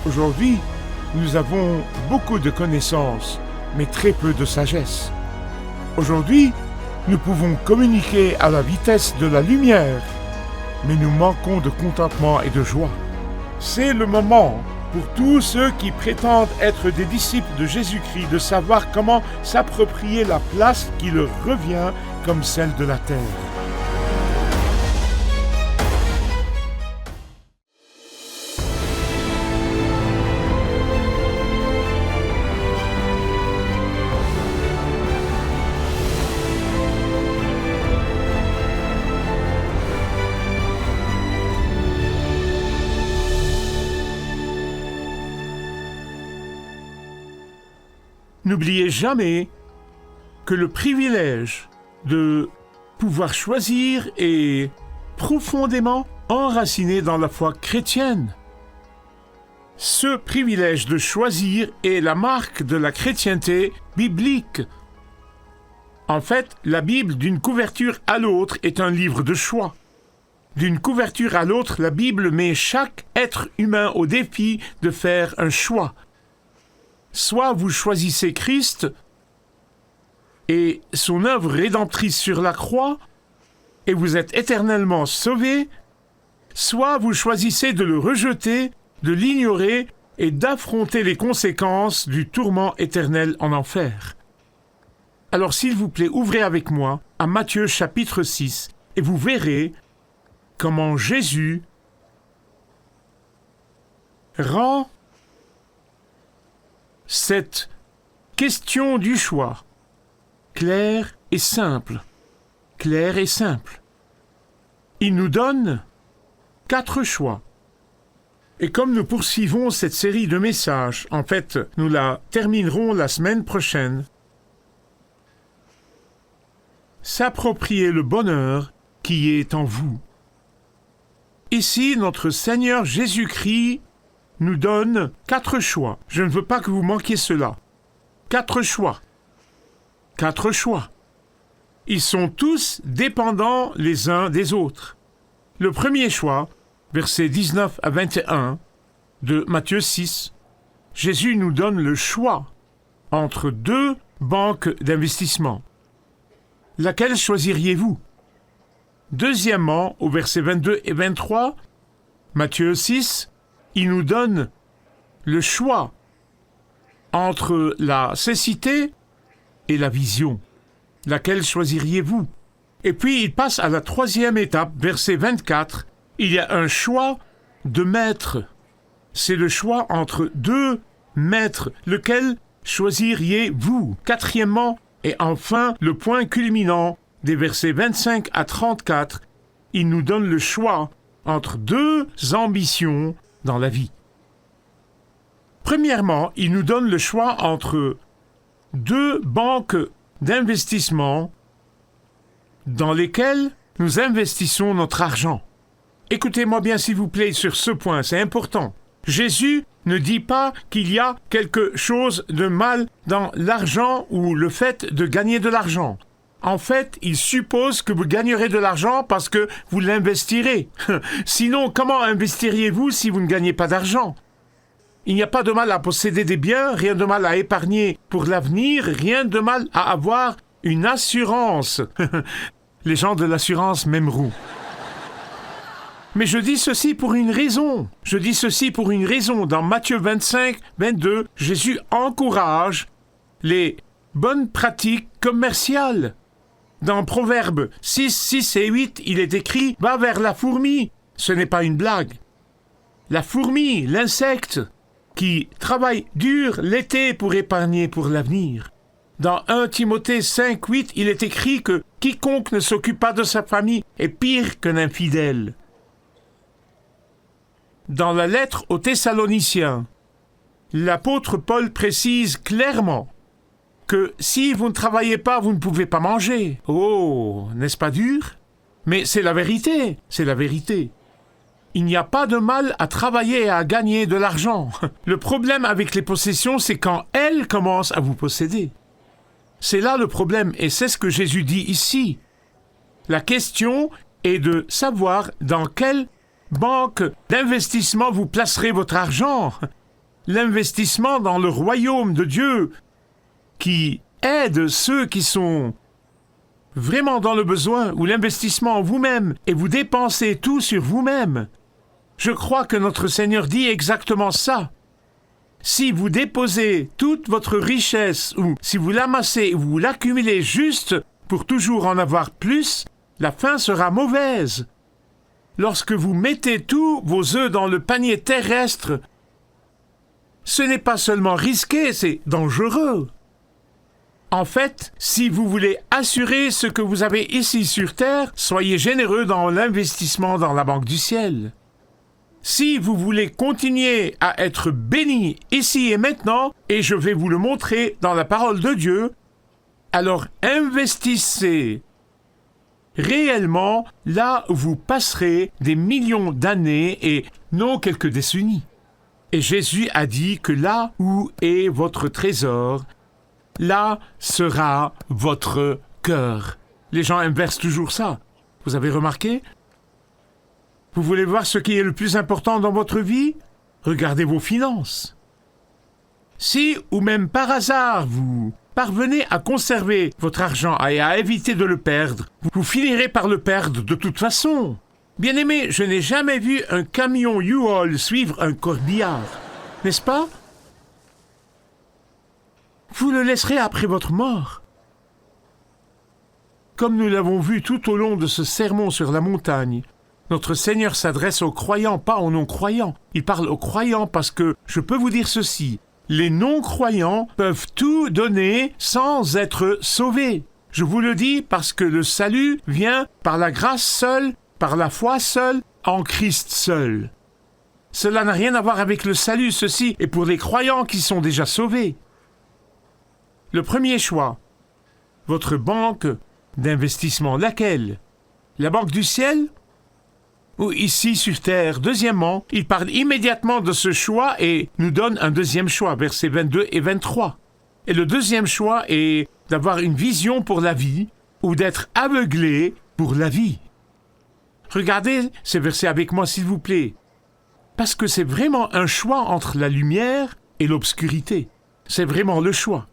Aujourd'hui, nous avons beaucoup de connaissances, mais très peu de sagesse. Aujourd'hui, nous pouvons communiquer à la vitesse de la lumière, mais nous manquons de contentement et de joie. C'est le moment pour tous ceux qui prétendent être des disciples de Jésus-Christ de savoir comment s'approprier la place qui leur revient comme celle de la terre. N'oubliez jamais que le privilège de pouvoir choisir est profondément enraciné dans la foi chrétienne. Ce privilège de choisir est la marque de la chrétienté biblique. En fait, la Bible, d'une couverture à l'autre, est un livre de choix. D'une couverture à l'autre, la Bible met chaque être humain au défi de faire un choix. Soit vous choisissez Christ et son œuvre rédemptrice sur la croix, et vous êtes éternellement sauvés, soit vous choisissez de le rejeter, de l'ignorer et d'affronter les conséquences du tourment éternel en enfer. Alors s'il vous plaît, ouvrez avec moi à Matthieu chapitre 6, et vous verrez comment Jésus rend cette question du choix claire et simple. Claire et simple. Il nous donne 4 choix. Et comme nous poursuivons cette série de messages, en fait, nous la terminerons la semaine prochaine. S'approprier le bonheur qui est en vous. Ici, notre Seigneur Jésus-Christ nous donne 4 choix. Je ne veux pas que vous manquiez cela. 4 choix. 4 choix. Ils sont tous dépendants les uns des autres. Le premier choix, versets 19 à 21 de Matthieu 6, Jésus nous donne le choix entre 2 banques d'investissement. Laquelle choisiriez-vous? Deuxièmement, au verset 22 et 23, Matthieu 6, il nous donne le choix entre la cécité et la vision. Laquelle choisiriez-vous? Et puis il passe à la 3e étape, verset 24. Il y a un choix de maître. C'est le choix entre 2 maîtres. Lequel choisiriez-vous? Quatrièmement, et enfin, le point culminant des versets 25 à 34, il nous donne le choix entre 2 ambitions dans la vie. Premièrement, il nous donne le choix entre 2 banques d'investissement dans lesquelles nous investissons notre argent. Écoutez-moi bien s'il vous plaît sur ce point, c'est important. Jésus ne dit pas qu'il y a quelque chose de mal dans l'argent ou le fait de gagner de l'argent. En fait, il suppose que vous gagnerez de l'argent parce que vous l'investirez. Sinon, comment investiriez-vous si vous ne gagnez pas d'argent? Il n'y a pas de mal à posséder des biens, rien de mal à épargner pour l'avenir, rien de mal à avoir une assurance. Les gens de l'assurance m'aimeront. Mais je dis ceci pour une raison. Je dis ceci pour une raison. Dans Matthieu 25, 22, Jésus encourage les bonnes pratiques commerciales. Dans Proverbes 6, 6 et 8, il est écrit « Va vers la fourmi ». Ce n'est pas une blague. La fourmi, l'insecte, qui travaille dur l'été pour épargner pour l'avenir. Dans 1 Timothée 5, 8, il est écrit que « Quiconque ne s'occupe pas de sa famille est pire qu'un infidèle ». Dans la lettre aux Thessaloniciens, l'apôtre Paul précise clairement que si vous ne travaillez pas, vous ne pouvez pas manger. Oh, n'est-ce pas dur? Mais c'est la vérité, c'est la vérité. Il n'y a pas de mal à travailler et à gagner de l'argent. Le problème avec les possessions, c'est quand elles commencent à vous posséder. C'est là le problème, et c'est ce que Jésus dit ici. La question est de savoir dans quelle banque d'investissement vous placerez votre argent. l'investissement dans le royaume de Dieu qui aide ceux qui sont vraiment dans le besoin, ou l'investissement en vous-même, et vous dépensez tout sur vous-même. Je crois que notre Seigneur dit exactement ça. Si vous déposez toute votre richesse, ou si vous l'amassez ou vous l'accumulez juste pour toujours en avoir plus, la fin sera mauvaise. Lorsque vous mettez tous vos œufs dans le panier terrestre, ce n'est pas seulement risqué, c'est dangereux. En fait, si vous voulez assurer ce que vous avez ici sur terre, soyez généreux dans l'investissement dans la banque du ciel. Si vous voulez continuer à être béni ici et maintenant, et je vais vous le montrer dans la parole de Dieu, alors investissez réellement là où vous passerez des millions d'années et non quelques décennies. Et Jésus a dit que là où est votre trésor, là sera votre cœur. Les gens inversent toujours ça. Vous avez remarqué? Vous voulez voir ce qui est le plus important dans votre vie? Regardez vos finances. Si, ou même par hasard, vous parvenez à conserver votre argent et à éviter de le perdre, vous finirez par le perdre de toute façon. Bien-aimé, je n'ai jamais vu un camion U-Haul suivre un corbillard, n'est-ce pas? Vous le laisserez après votre mort. Comme nous l'avons vu tout au long de ce sermon sur la montagne, notre Seigneur s'adresse aux croyants, pas aux non-croyants. Il parle aux croyants parce que, je peux vous dire ceci, les non-croyants peuvent tout donner sans être sauvés. Je vous le dis parce que le salut vient par la grâce seule, par la foi seule, en Christ seul. Cela n'a rien à voir avec le salut, ceci est pour les croyants qui sont déjà sauvés. Le premier choix, votre banque d'investissement, laquelle? La banque du ciel? Ou ici sur terre? Deuxièmement, il parle immédiatement de ce choix et nous donne un deuxième choix, versets 22 et 23. Et le deuxième choix est d'avoir une vision pour la vie ou d'être aveuglé pour la vie. Regardez ces versets avec moi, s'il vous plaît. Parce que c'est vraiment un choix entre la lumière et l'obscurité. C'est vraiment le choix.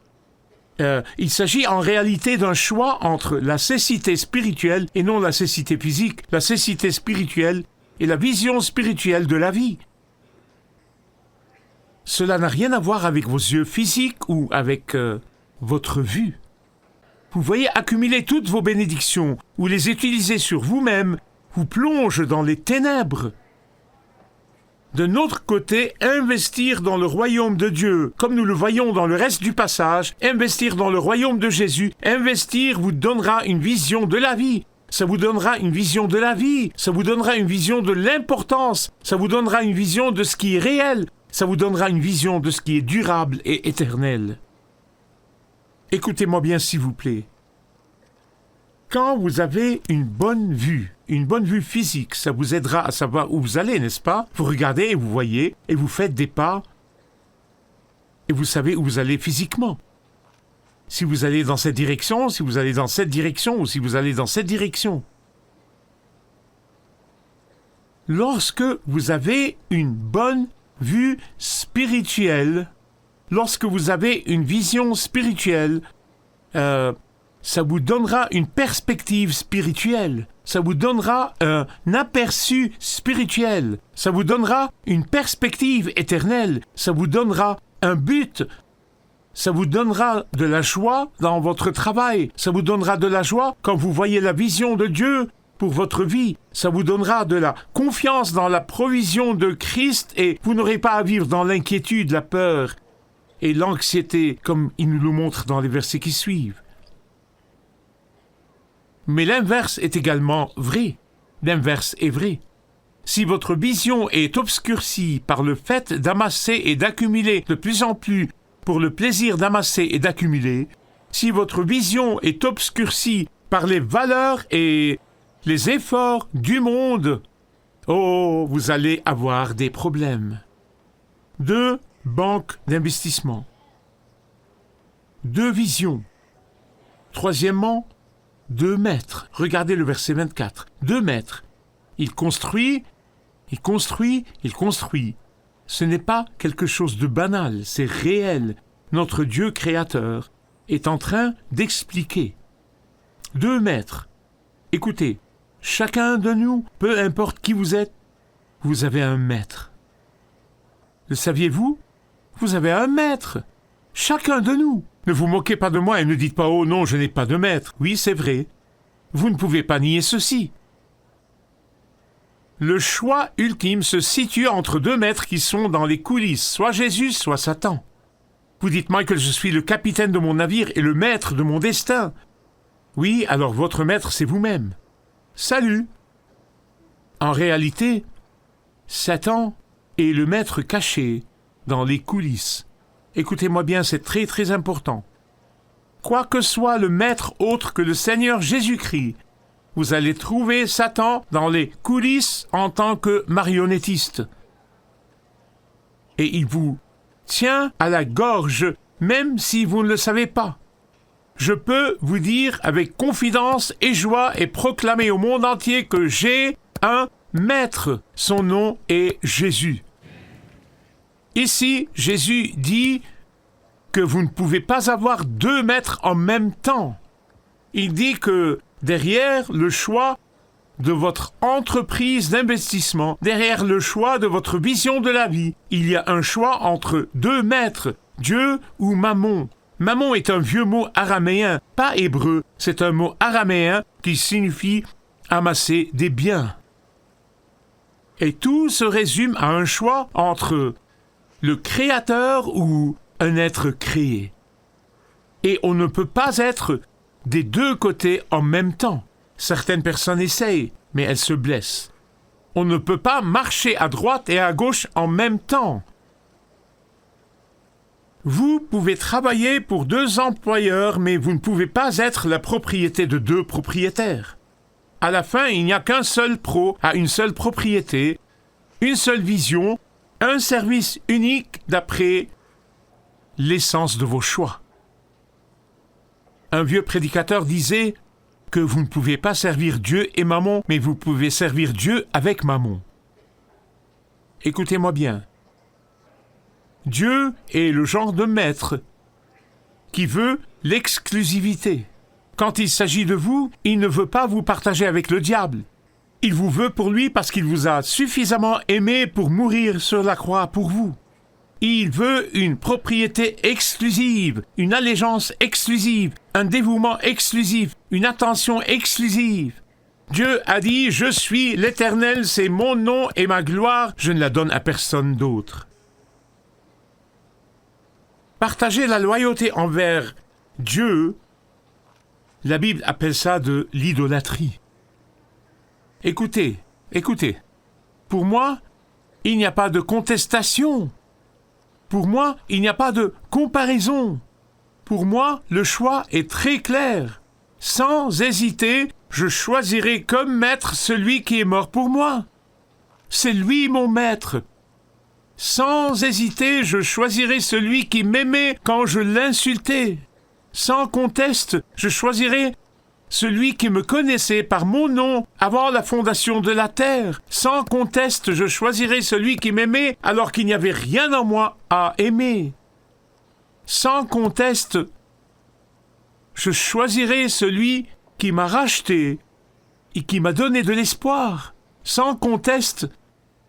Il s'agit en réalité d'un choix entre la cécité spirituelle et non la cécité physique, la cécité spirituelle et la vision spirituelle de la vie. Cela n'a rien à voir avec vos yeux physiques ou avec votre vue. Vous voyez, accumuler toutes vos bénédictions ou les utiliser sur vous-même vous plonge dans les ténèbres. De notre côté, investir dans le royaume de Dieu, comme nous le voyons dans le reste du passage, investir dans le royaume de Jésus, investir vous donnera une vision de la vie. Ça vous donnera une vision de la vie, ça vous donnera une vision de l'importance, ça vous donnera une vision de ce qui est réel, ça vous donnera une vision de ce qui est durable et éternel. Écoutez-moi bien s'il vous plaît. Quand vous avez une bonne vue physique, ça vous aidera à savoir où vous allez, n'est-ce pas? Vous regardez et vous voyez, et vous faites des pas, et vous savez où vous allez physiquement. Si vous allez dans cette direction, si vous allez dans cette direction, ou si vous allez dans cette direction. Lorsque vous avez une bonne vue spirituelle, lorsque vous avez une vision spirituelle, ça vous donnera une perspective spirituelle. Ça vous donnera un aperçu spirituel. Ça vous donnera une perspective éternelle. Ça vous donnera un but. Ça vous donnera de la joie dans votre travail. Ça vous donnera de la joie quand vous voyez la vision de Dieu pour votre vie. Ça vous donnera de la confiance dans la provision de Christ et vous n'aurez pas à vivre dans l'inquiétude, la peur et l'anxiété comme il nous le montre dans les versets qui suivent. Mais l'inverse est également vrai. L'inverse est vrai. Si votre vision est obscurcie par le fait d'amasser et d'accumuler de plus en plus pour le plaisir d'amasser et d'accumuler, si votre vision est obscurcie par les valeurs et les efforts du monde, oh, vous allez avoir des problèmes. 2 banques d'investissement. 2 visions. Troisièmement, 2 maîtres. Regardez le verset 24. 2 maîtres. Il construit, il construit, il construit. Ce n'est pas quelque chose de banal, c'est réel. Notre Dieu créateur est en train d'expliquer. 2 maîtres. Écoutez, chacun de nous, peu importe qui vous êtes, vous avez un maître. Le saviez-vous? Vous avez un maître. Chacun de nous. Ne vous moquez pas de moi et ne dites pas « Oh non, je n'ai pas de maître ». Oui, c'est vrai. Vous ne pouvez pas nier ceci. Le choix ultime se situe entre 2 maîtres qui sont dans les coulisses, soit Jésus, soit Satan. Vous dites, Michael, je suis le capitaine de mon navire et le maître de mon destin. Oui, alors votre maître, c'est vous-même. Salut! En réalité, Satan est le maître caché dans les coulisses. Écoutez-moi bien, c'est très très important. Quoi que soit le maître autre que le Seigneur Jésus-Christ, vous allez trouver Satan dans les coulisses en tant que marionnettiste. Et il vous tient à la gorge, même si vous ne le savez pas. Je peux vous dire avec confidence et joie et proclamer au monde entier que j'ai un maître. Son nom est Jésus. Ici, Jésus dit que vous ne pouvez pas avoir 2 maîtres en même temps. Il dit que derrière le choix de votre entreprise d'investissement, derrière le choix de votre vision de la vie, il y a un choix entre 2 maîtres, Dieu ou Mammon. Mammon est un vieux mot araméen, pas hébreu, c'est un mot araméen qui signifie amasser des biens. Et tout se résume à un choix entre le créateur ou un être créé. Et on ne peut pas être des 2 côtés en même temps. Certaines personnes essayent, mais elles se blessent. On ne peut pas marcher à droite et à gauche en même temps. Vous pouvez travailler pour 2 employeurs, mais vous ne pouvez pas être la propriété de 2 propriétaires. À la fin, il n'y a qu'un seul pro à une seule propriété, une seule vision, un service unique d'après l'essence de vos choix. Un vieux prédicateur disait que vous ne pouvez pas servir Dieu et Mammon, mais vous pouvez servir Dieu avec Mammon. Écoutez-moi bien. Dieu est le genre de maître qui veut l'exclusivité. Quand il s'agit de vous, il ne veut pas vous partager avec le diable. Il vous veut pour lui parce qu'il vous a suffisamment aimé pour mourir sur la croix pour vous. Il veut une propriété exclusive, une allégeance exclusive, un dévouement exclusif, une attention exclusive. Dieu a dit « Je suis l'Éternel, c'est mon nom et ma gloire, je ne la donne à personne d'autre. » Partager la loyauté envers Dieu, la Bible appelle ça de l'idolâtrie. Écoutez, pour moi, il n'y a pas de contestation. Pour moi, il n'y a pas de comparaison. Pour moi, le choix est très clair. Sans hésiter, je choisirai comme maître celui qui est mort pour moi. C'est lui mon maître. Sans hésiter, je choisirai celui qui m'aimait quand je l'insultais. Sans conteste, je choisirai celui qui me connaissait par mon nom avant la fondation de la terre. Sans conteste, je choisirai celui qui m'aimait alors qu'il n'y avait rien en moi à aimer. Sans conteste, je choisirai celui qui m'a racheté et qui m'a donné de l'espoir. Sans conteste,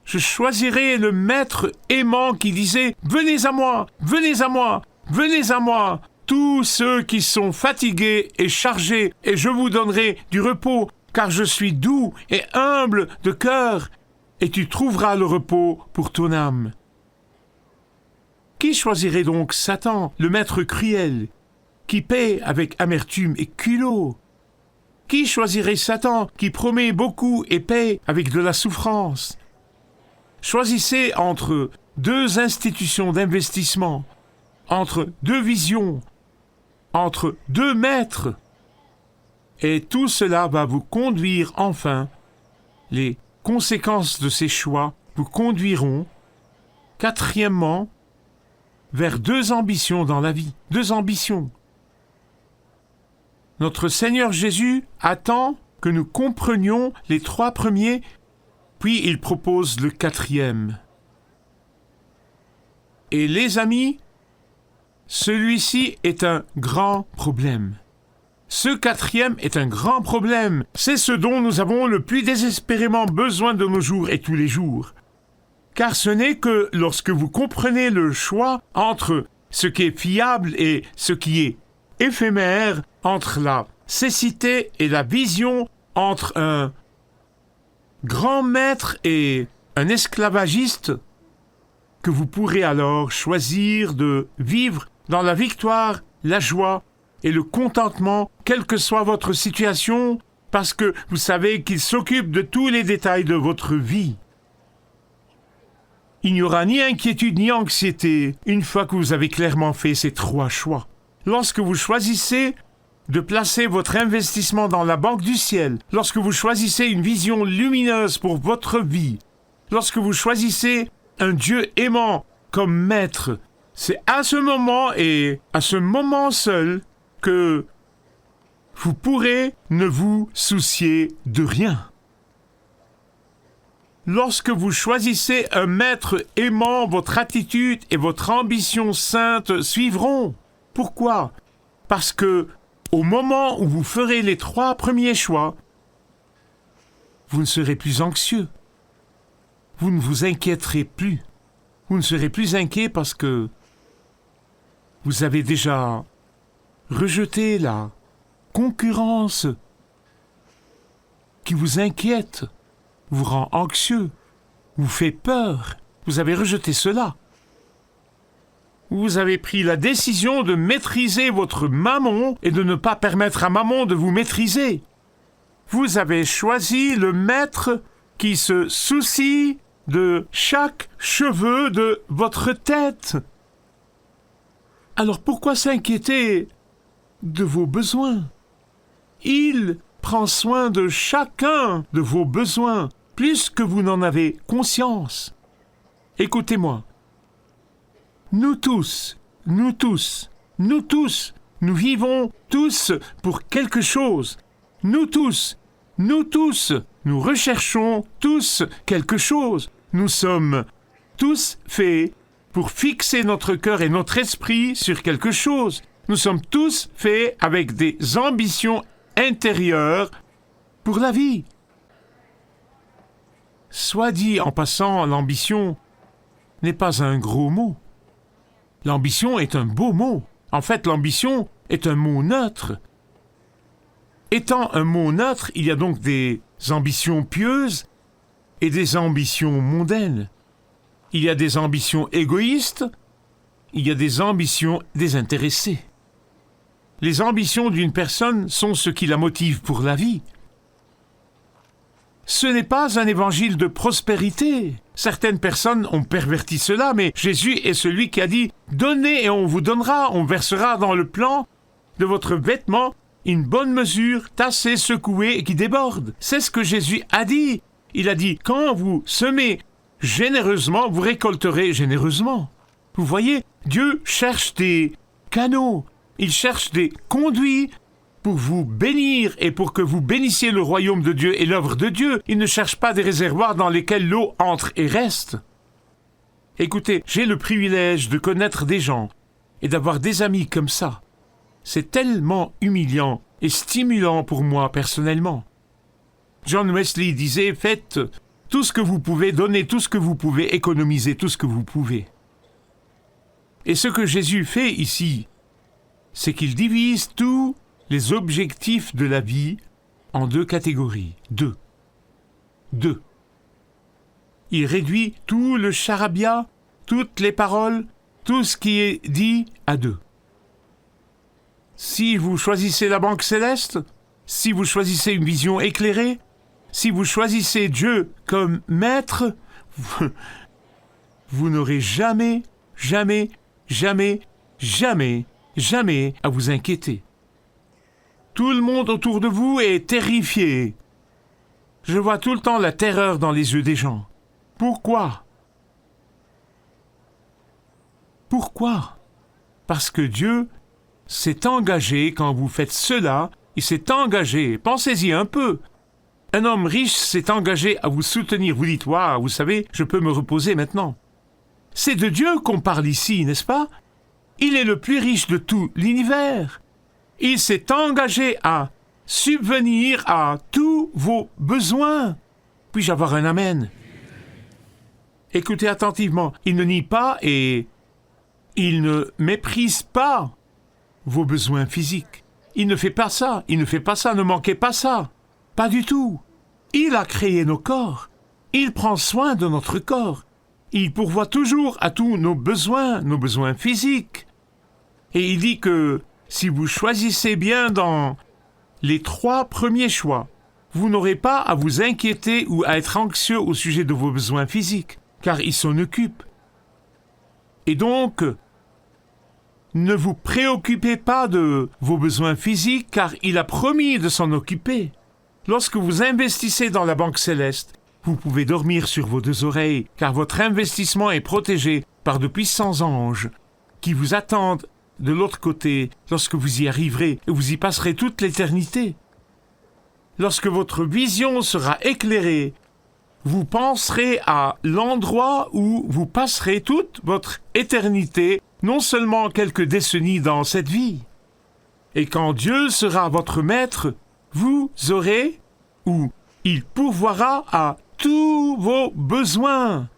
je choisirai le maître aimant qui disait « Venez à moi, venez à moi, venez à moi !» tous ceux qui sont fatigués et chargés, et je vous donnerai du repos, car je suis doux et humble de cœur, et tu trouveras le repos pour ton âme. Qui choisirait donc Satan, le maître cruel, qui paie avec amertume et culot? Qui choisirait Satan, qui promet beaucoup et paie avec de la souffrance? Choisissez entre 2 institutions d'investissement, entre 2 visions, entre 2 maîtres. Et tout cela va vous conduire enfin, les conséquences de ces choix vous conduiront, 4e, vers 2 ambitions dans la vie. 2 ambitions. Notre Seigneur Jésus attend que nous comprenions les 3 premiers, puis il propose le 4e. Et les amis, celui-ci est un grand problème. Ce quatrième est un grand problème. C'est ce dont nous avons le plus désespérément besoin de nos jours et tous les jours. Car ce n'est que lorsque vous comprenez le choix entre ce qui est fiable et ce qui est éphémère, entre la cécité et la vision, entre un grand maître et un esclavagiste, que vous pourrez alors choisir de vivre dans la victoire, la joie et le contentement, quelle que soit votre situation, parce que vous savez qu'il s'occupe de tous les détails de votre vie. Il n'y aura ni inquiétude ni anxiété une fois que vous avez clairement fait ces trois choix. Lorsque vous choisissez de placer votre investissement dans la banque du ciel, lorsque vous choisissez une vision lumineuse pour votre vie, lorsque vous choisissez un Dieu aimant comme maître, c'est à ce moment et à ce moment seul que vous pourrez ne vous soucier de rien. Lorsque vous choisissez un maître aimant, votre attitude et votre ambition sainte suivront. Pourquoi? Parce que au moment où vous ferez les trois premiers choix, vous ne serez plus anxieux. Vous ne vous inquiéterez plus. Vous ne serez plus inquiet parce que vous avez déjà rejeté la concurrence qui vous inquiète, vous rend anxieux, vous fait peur. Vous avez rejeté cela. Vous avez pris la décision de maîtriser votre mammon et de ne pas permettre à mammon de vous maîtriser. Vous avez choisi le maître qui se soucie de chaque cheveu de votre tête. Alors pourquoi s'inquiéter de vos besoins? Il prend soin de chacun de vos besoins, plus que vous n'en avez conscience. Écoutez-moi. Nous tous, nous vivons tous pour quelque chose. Nous tous, nous recherchons tous quelque chose. Nous sommes tous faits pour fixer notre cœur et notre esprit sur quelque chose. Nous sommes tous faits avec des ambitions intérieures pour la vie. Soit dit en passant, l'ambition n'est pas un gros mot. L'ambition est un beau mot. En fait, l'ambition est un mot neutre. Étant un mot neutre, il y a donc des ambitions pieuses et des ambitions mondaines. Il y a des ambitions égoïstes, il y a des ambitions désintéressées. Les ambitions d'une personne sont ce qui la motive pour la vie. Ce n'est pas un évangile de prospérité. Certaines personnes ont perverti cela, mais Jésus est celui qui a dit « Donnez et on vous donnera, on versera dans le plan de votre vêtement une bonne mesure, tassée, secouée et qui déborde. » C'est ce que Jésus a dit. Il a dit « Quand vous semez généreusement, vous récolterez généreusement. » Vous voyez, Dieu cherche des canaux, il cherche des conduits pour vous bénir et pour que vous bénissiez le royaume de Dieu et l'œuvre de Dieu. Il ne cherche pas des réservoirs dans lesquels l'eau entre et reste. Écoutez, j'ai le privilège de connaître des gens et d'avoir des amis comme ça. C'est tellement humiliant et stimulant pour moi personnellement. John Wesley disait « Faites tout ce que vous pouvez, donnez tout ce que vous pouvez, économisez tout ce que vous pouvez. » Et ce que Jésus fait ici, c'est qu'il divise tous les objectifs de la vie en deux catégories. Deux. Il réduit tout le charabia, toutes les paroles, tout ce qui est dit à deux. Si vous choisissez la banque céleste, si vous choisissez une vision éclairée, si vous choisissez Dieu comme maître, vous n'aurez jamais à vous inquiéter. Tout le monde autour de vous est terrifié. Je vois tout le temps la terreur dans les yeux des gens. Pourquoi? Parce que Dieu s'est engagé, quand vous faites cela, il s'est engagé, pensez-y un peu. Un homme riche s'est engagé à vous soutenir, vous dites, waouh, vous savez, je peux me reposer maintenant. C'est de Dieu qu'on parle ici, n'est-ce pas? Il est le plus riche de tout l'univers. Il s'est engagé à subvenir à tous vos besoins. Puis-je avoir un amen? Écoutez attentivement, il ne nie pas et il ne méprise pas vos besoins physiques. Il ne fait pas ça, ne manquez pas ça. Pas du tout. Il a créé nos corps. Il prend soin de notre corps. Il pourvoit toujours à tous nos besoins physiques. Et il dit que si vous choisissez bien dans les 3 premiers choix, vous n'aurez pas à vous inquiéter ou à être anxieux au sujet de vos besoins physiques, car il s'en occupe. Et donc, ne vous préoccupez pas de vos besoins physiques, car il a promis de s'en occuper. Lorsque vous investissez dans la Banque Céleste, vous pouvez dormir sur vos 2 oreilles, car votre investissement est protégé par de puissants anges qui vous attendent de l'autre côté lorsque vous y arriverez et vous y passerez toute l'éternité. Lorsque votre vision sera éclairée, vous penserez à l'endroit où vous passerez toute votre éternité, non seulement quelques décennies dans cette vie. Et quand Dieu sera votre maître, vous aurez, ou il pourvoira à tous vos besoins,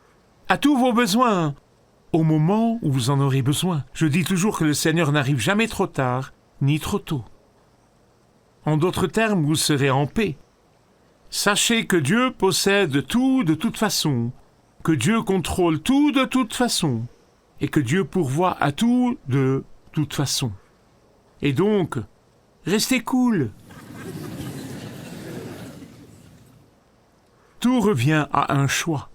au moment où vous en aurez besoin. Je dis toujours que le Seigneur n'arrive jamais trop tard, ni trop tôt. En d'autres termes, vous serez en paix. Sachez que Dieu possède tout de toute façon, que Dieu contrôle tout de toute façon, et que Dieu pourvoit à tout de toute façon. Et donc, restez cool. Tout revient à un choix.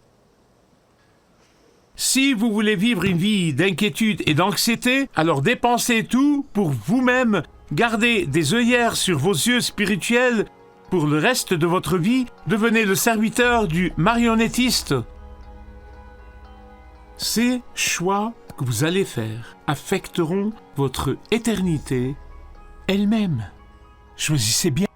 Si vous voulez vivre une vie d'inquiétude et d'anxiété, alors dépensez tout pour vous-même, gardez des œillères sur vos yeux spirituels pour le reste de votre vie, devenez le serviteur du marionnettiste. Ces choix que vous allez faire affecteront votre éternité elle-même. Choisissez bien.